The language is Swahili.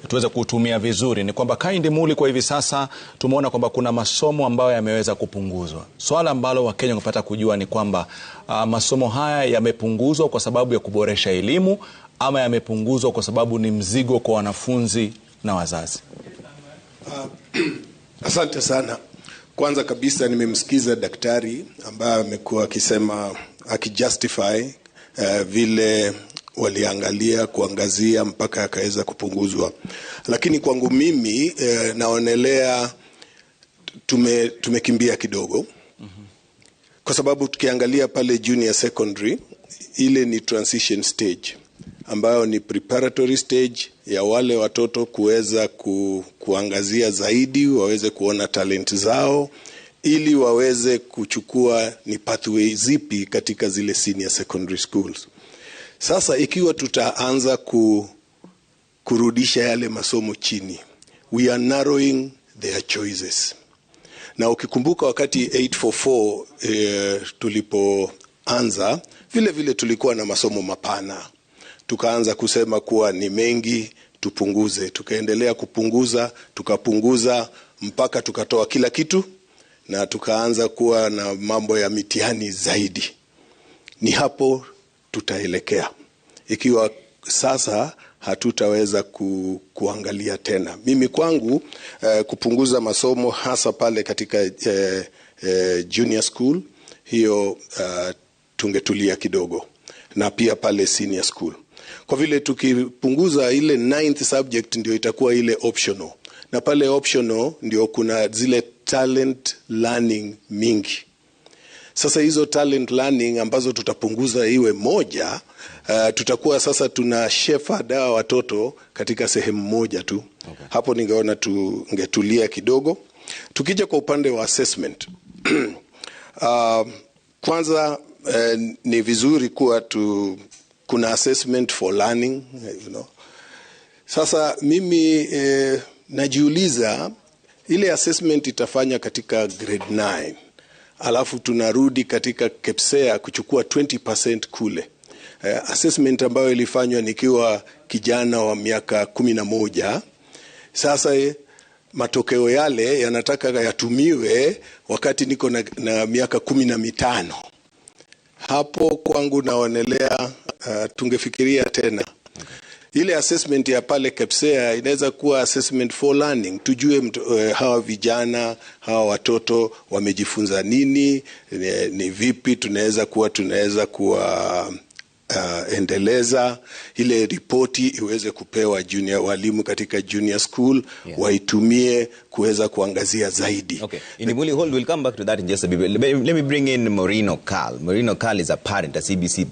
tuweze kutumia vizuri, ni kwamba Indimuli kwa hivi sasa tumeona kwamba kuna masomo ambayo yameweza kupunguzwa. Swala ambalo Wakenya wangepata kujua ni kwamba masomo haya yamepunguzwa kwa sababu ya kuboresha elimu ama yamepunguzwa kwa sababu ni mzigo kwa wanafunzi na wazazi? Asante sana. Kwanza kabisa nimemsikiza daktari ambaye amekuwa akisema akijustify vile waliangalia kuangazia mpaka akaweza kupunguzwa. Lakini kwangu mimi naonelea tumekimbia kidogo. Kwa sababu tukiangalia pale junior secondary, ile ni transition stage ambayo ni preparatory stage ya wale watoto kuweza kuangazia zaidi, waweze kuona talent zao ili waweze kuchukua ni pathway zipi katika zile senior secondary schools. Sasa ikiwa tutaanza kurudisha yale masomo chini, we are narrowing their choices. Na ukikumbuka wakati 844 tulipoanza, vile tulikuwa na masomo mapana. Tukaanza kusema kuwa ni mengi, tupunguze. Tukaendelea kupunguza, tukapunguza mpaka tukatoa kila kitu na tukaanza kuwa na mambo ya mitihani zaidi. Ni hapo tutaelekea ikiwa sasa hatutaweza kuangalia tena. Mimi kwangu kupunguza masomo hasa pale katika junior school, hiyo tungetulia kidogo, na pia pale senior school. Kwa vile tukipunguza ile 9th subject ndio itakuwa ile optional, na pale optional ndio kuna zile talent learning mingi. Sasa hizo talent learning ambazo tutapunguza iwe moja, tutakuwa sasa tuna shepherd hawa watoto katika sehemu moja tu. Okay. Hapo ningeona tungetulia kidogo. Tukija kwa upande wa assessment, kwanza ni vizuri kuwa kuna assessment for learning, you know. Sasa mimi najiuliza ile assessment itafanya katika grade 9. Alafu tunarudi katika KEPSEA kuchukua 20% kule. Assessment ambayo ilifanywa nikiwa kijana wa miaka 11. Sasa matokeo yale yanataka yatumiwe wakati niko na miaka 15. Hapo kwangu naonelea tungefikiria tena. Ile assessment ya pale KEPSEA inaweza kuwa assessment for learning. Tujue hawa vijana, hawa watoto wamejifunza nini, ni vipi tunaweza kuwa endeleza. Ile ripoti iweze kupewa walimu katika junior school, yeah, waitumie kuweza kuangazia zaidi. Okay. Indimuli, we'll come back to that in just a bit. Let me bring in Morino Carl. Morino Carl is a parent, a CBC parent.